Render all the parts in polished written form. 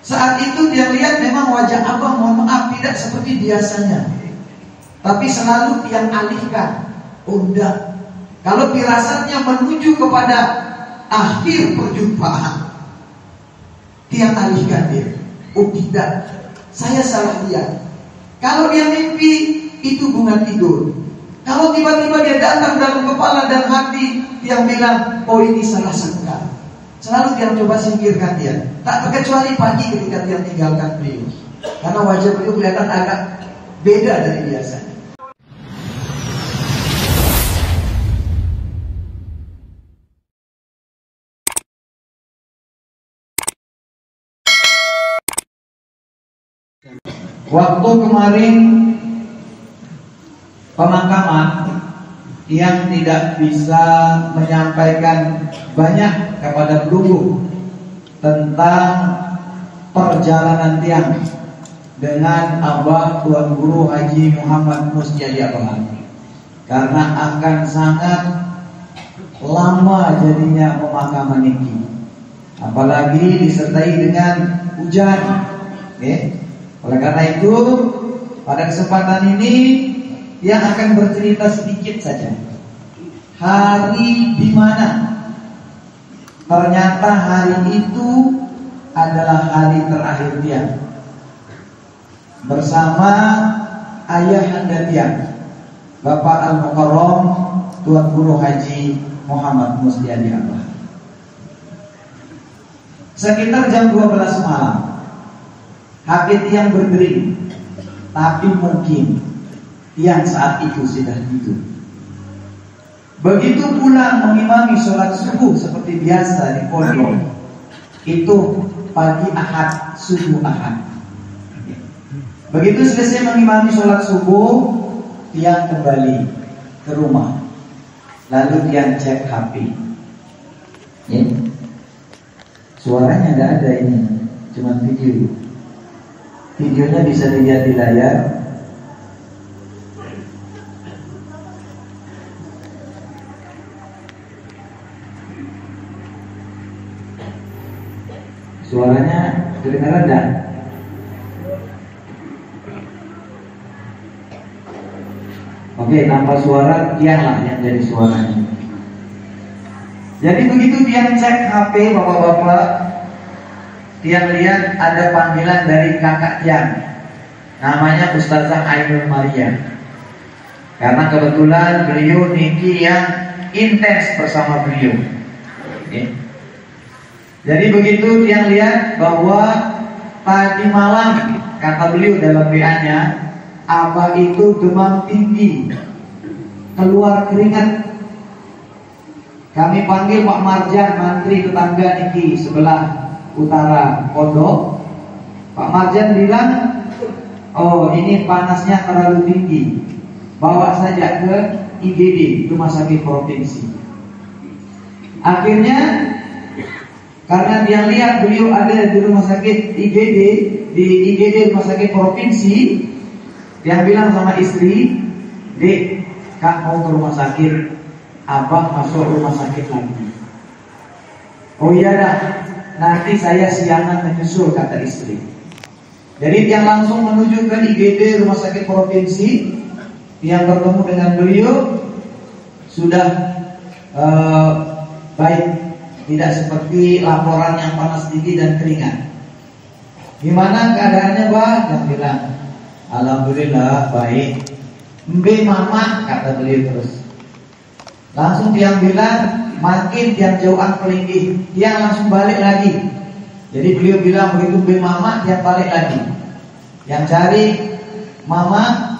Saat itu dia lihat memang wajah abang, mohon maaf, tidak seperti biasanya, tapi selalu tiang alihkan. Oh enggak, kalau firasatnya menuju kepada akhir perjumpaan, tiang alihkan dia. Oh tidak, saya salah lihat. Kalau dia mimpi, itu bukan tidur. Kalau tiba-tiba dia datang dalam kepala dan hati, tiang bilang, oh ini salah sangka. Selalu tiang coba singkirkan dia. Tak terkecuali pagi ketika tiang tinggalkan beliau, karena wajah beliau kelihatan agak beda dari biasanya. Waktu kemarin pemakaman, yang tidak bisa menyampaikan banyak kepada peluru tentang perjalanan tiang dengan Abah Tuan Guru Haji Muhammad Mustiadi Abah, karena akan sangat lama jadinya pemakaman ini, apalagi disertai dengan hujan. Oleh karena itu, pada kesempatan ini yang akan bercerita sedikit saja hari di mana ternyata hari itu adalah hari terakhir tiang bersama ayahanda tiang, Bapak Al-Mukarram Tuan Guru Haji Muhammad Mustiadi Abah. Sekitar jam 12 malam, hati tiang berdering, tapi mungkin yang saat itu sudah tidur. Begitu pula mengimami sholat subuh seperti biasa di pondok. Itu pagi Ahad, subuh Ahad. Begitu selesai mengimami sholat subuh, tiang kembali ke rumah. Lalu tiang cek HP. Suaranya tidak ada ini, cuma video. Videonya bisa dilihat di layar. Suaranya kedengaran enggak? Oke, tanpa suara tianglah yang jadi suaranya. Jadi begitu tiang cek HP bapak-bapak, tiang lihat ada panggilan dari kakak tiang, namanya Ustazah Ainul Maria. Karena kebetulan beliau niki yang intens bersama beliau. Jadi begitu tiang lihat bahwa tadi malam, kata beliau dalam WA-nya, Abah itu demam tinggi, keluar keringat. Kami panggil Pak Marjan, mantri tetangga niki sebelah utara pondok. Pak Marjan bilang, oh ini panasnya terlalu tinggi, bawa saja ke IGD, Rumah Sakit Provinsi. Akhirnya karena dia lihat beliau ada di rumah sakit IGD, di IGD Rumah Sakit Provinsi, dia bilang sama istri, Dek, Kak mau ke rumah sakit, Abah masuk rumah sakit lagi. Oh iya dah, nanti saya siangan menyusul, kata istri. Jadi dia langsung menuju ke IGD Rumah Sakit Provinsi. Yang bertemu dengan beliau sudah baik, tidak seperti laporan yang panas tinggi dan keringat. Gimana keadaannya, Bah? Dia bilang, alhamdulillah baik. Mbe mama, kata beliau terus. Langsung dia bilang, makin tiang jauhan pelinggi, dia langsung balik lagi. Jadi beliau bilang begitu mbe mama, dia balik lagi. Yang cari mama,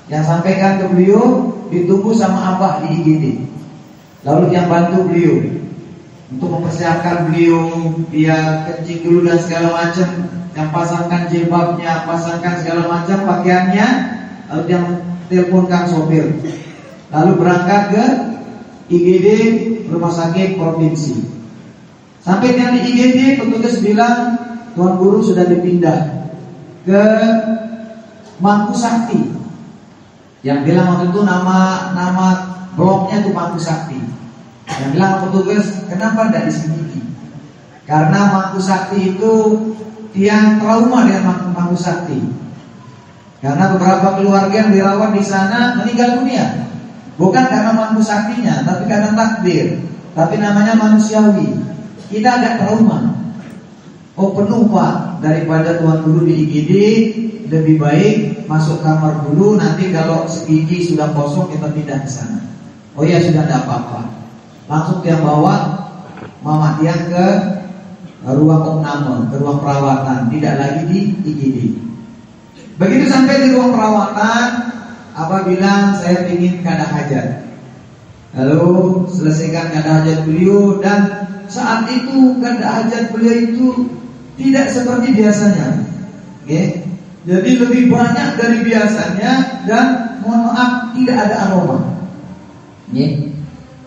yang sampaikan ke beliau, ditunggu sama Abah di IGD. Lalu yang bantu beliau untuk mempersiapkan beliau, dia kencing dulu dan segala macam, yang pasangkan jilbabnya, pasangkan segala macam pakaiannya, lalu dia teleponkan sopir, lalu berangkat ke IGD Rumah Sakit Provinsi. Sampai di IGD, petugas bilang Tuan Guru sudah dipindah ke Mangku Sakti. Yang bilang waktu itu nama bloknya itu Mangku Sakti. Yang bilang petugas, kenapa tidak di sini? Karena Mangku Sakti itu yang trauma dengan Mangku Sakti. Karena beberapa keluarga yang dirawat di sana meninggal dunia. Bukan karena Mangku Saktinya, tapi karena takdir. Tapi namanya manusiawi. Kita agak trauma. Oh penuh Pak, daripada Tuan Guru di IGD, lebih baik masuk kamar dulu. Nanti kalau segigi sudah kosong kita pindah ke sana. Oh ya sudah tidak apa-apa. Langsung dia bawa Mama Tiang ke ruang opname, ke ruang perawatan, tidak lagi di IGD. Begitu sampai di ruang perawatan, Abah bilang saya ingin kada hajat. Lalu selesaikan kada hajat beliau, dan saat itu kada hajat beliau itu tidak seperti biasanya. Okay? Jadi lebih banyak dari biasanya, dan mohon maaf tidak ada aroma. Okay?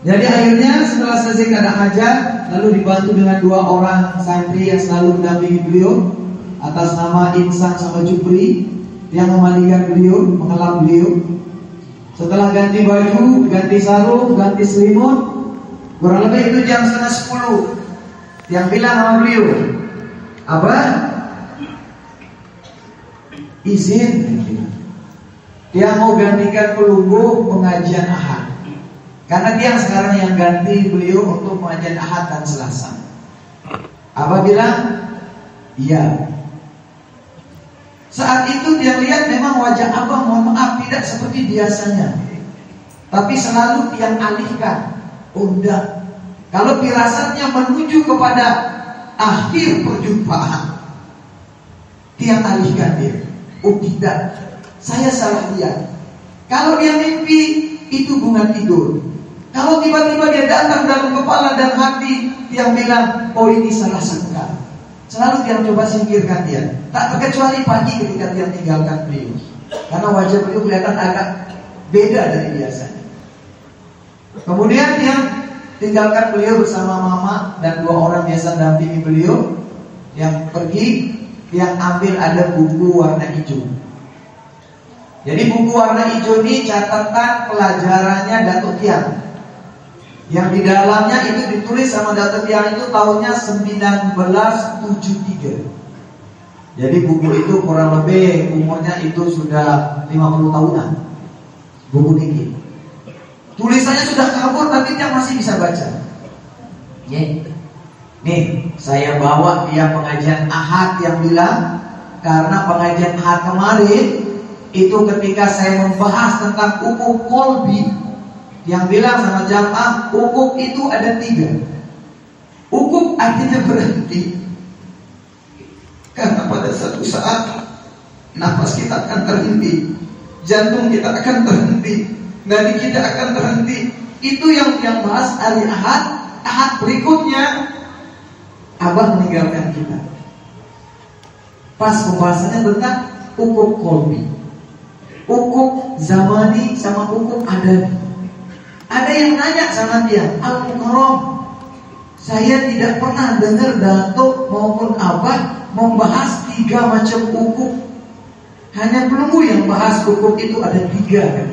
Jadi akhirnya setelah selesai kada hajat, lalu dibantu dengan 2 orang santri yang selalu mendampingi beliau atas nama Insan sama Jupri, yang memandikan beliau, mengelap beliau. Setelah ganti baju, ganti sarung, ganti selimut, kurang lebih itu jam 9:30. Yang bilang sama beliau, Abah, izin, dia mau gantikan pelunggu pengajian Ahad. Karena dia sekarang yang ganti beliau untuk pengajian Ahad dan Selasa. Abah bilang, iya. Saat itu dia lihat memang wajah Abah, mohon maaf, tidak seperti biasanya. Tapi selalu tiang alihkan. Oh enggak. Kalau firasatnya menuju kepada akhir perjumpaan, tiang alihkan dia. Oh tidak, saya salah lihat. Kalau dia mimpi, itu bukan tidur. Kalau tiba-tiba dia datang dalam kepala dan hati, tiang bilang, oh ini salah sangka. Selalu tiang coba singkirkan dia. Tak terkecuali pagi ketika tiang tinggalkan beliau. Karena wajah beliau kelihatan agak beda dari biasanya. Kemudian tiang tinggalkan beliau bersama Mama dan 2 orang biasa dampingi beliau. Yang pergi, tiang ambil ada buku warna hijau. Jadi buku warna hijau ini catatan pelajarannya Datuk Tiang. Yang di dalamnya itu ditulis sama Datuk Tiang itu tahunnya 1973. Jadi buku itu kurang lebih umurnya itu sudah 50 tahunan. Buku tinggi. Tulisannya sudah kabur tapi Tiang masih bisa baca. Nih, saya bawa dia pengajian Ahad yang bilang, karena pengajian Ahad kemarin itu ketika saya membahas tentang ukuk kolbi, yang bilang sama jamaah, ukuk itu ada 3. Ukuk artinya berhenti. Karena pada satu saat nafas kita akan terhenti, jantung kita akan terhenti, nadi kita akan terhenti. Itu yang bahas hari Ahad. Ahad berikutnya Abah meninggalkan kita. Pas pembahasannya tentang ukuk kolbi, ukuk zamani sama ukuk adami. Ada yang nanya sama dia, Al-Mukarram, saya tidak pernah dengar Datuk maupun Abah membahas 3 macam ukuk. Hanya pelunggu yang bahas ukuk itu ada 3 kan?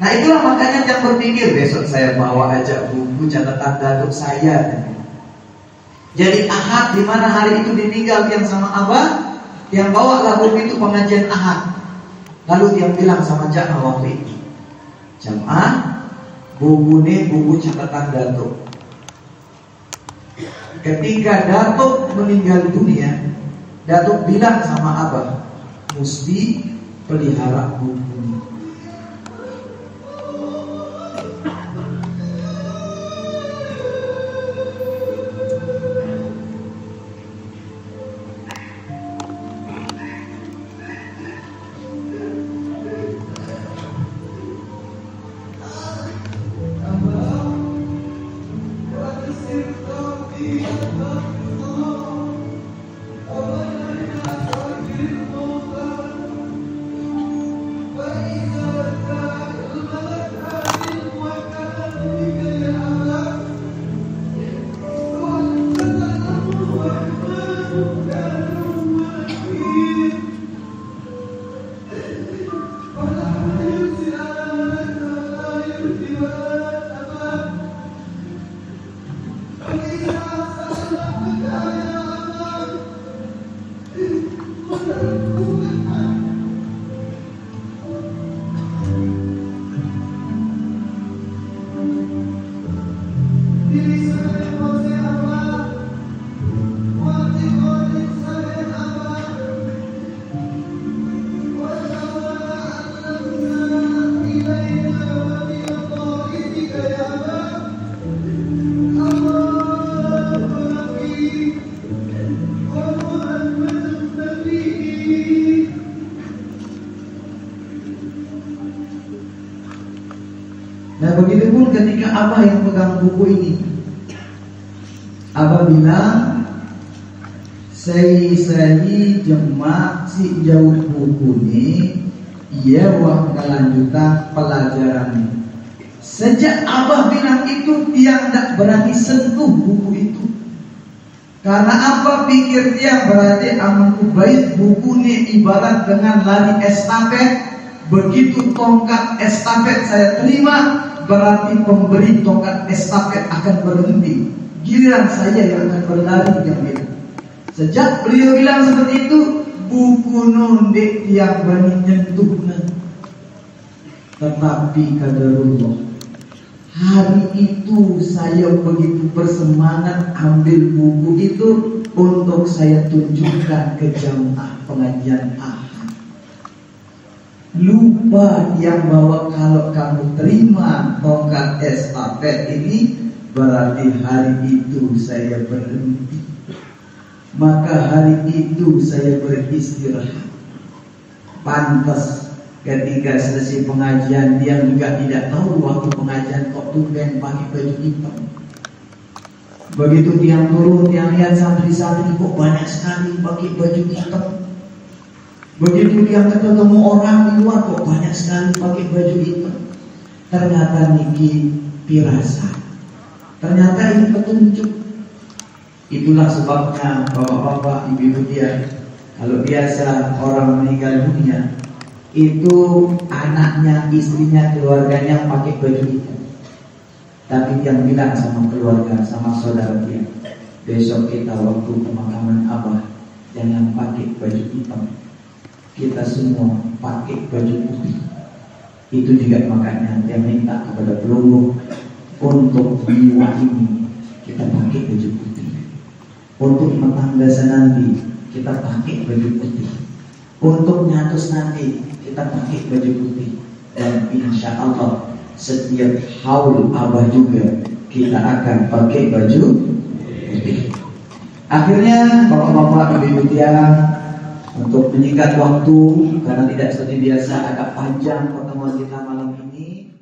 Nah itulah makanya yang berpikir, besok saya bawa aja buku catatan Datuk saya kan? Jadi Ahad, di mana hari itu ditinggal yang sama Abah, yang bawa lah buku itu pengajian Ahad. Lalu dia bilang sama jamaah waktu itu, jamaah, buku ini buku catatan Datuk. Ketika Datuk meninggal dunia, Datuk bilang sama Abah, mesti pelihara buku ini. Nah begitu pun ketika Abah yang pegang buku ini, Abah bilang, saya jemak si jauh buku ini, ia wah kelanjutan pelajaran ini. Sejak Abah bilang itu, dia tidak berani sentuh buku itu. Karena apa pikir dia? Berarti amanku baik buku ini ibarat dengan lari estafet. Begitu tongkat estafet saya terima, berarti pemberi tongkat estafet akan berhenti. Giliran saya yang akan berlari, dia bilang. Sejak beliau bilang seperti itu, buku nondek yang berani nyentuhnya. Tetapi kadarullah, hari itu saya begitu bersemangat ambil buku itu untuk saya tunjukkan ke jamaah pengajian Ahad. Lupa yang bahwa kalau kamu terima tongkat estafet ini, berarti hari itu saya berhenti. Maka hari itu saya beristirahat. Pantas ketika selesai pengajian, dia juga tidak tahu waktu pengajian kok tumben pakai baju hitam. Begitu dia turun, dia lihat santri-santri kok banyak sekali pakai baju hitam. Begitu dia ketemu orang di luar, kok banyak sekali pakai baju hitam. Ternyata niki pirasat. Ternyata ini petunjuk. Itulah sebabnya bapak-bapak, ibu-ibu dia, kalau biasa orang meninggal dunia, itu anaknya, istrinya, keluarganya pakai baju hitam. Tapi dia bilang sama keluarga, sama saudara dia, besok kita waktu pemakaman Abah jangan pakai baju hitam, kita semua pakai baju putih. Itu juga makanya dia minta kepada pelunggu untuk jiwa ini kita pakai baju putih. Untuk metangga nanti kita pakai baju putih. Untuk nyatus nanti kita pakai baju putih. Dan insya Allah setiap haul Abah juga kita akan pakai baju putih. Akhirnya bapak-bapak, ibu-ibu tiang, untuk menyingkat waktu karena tidak seperti biasa agak panjang pertemuan kita malam ini,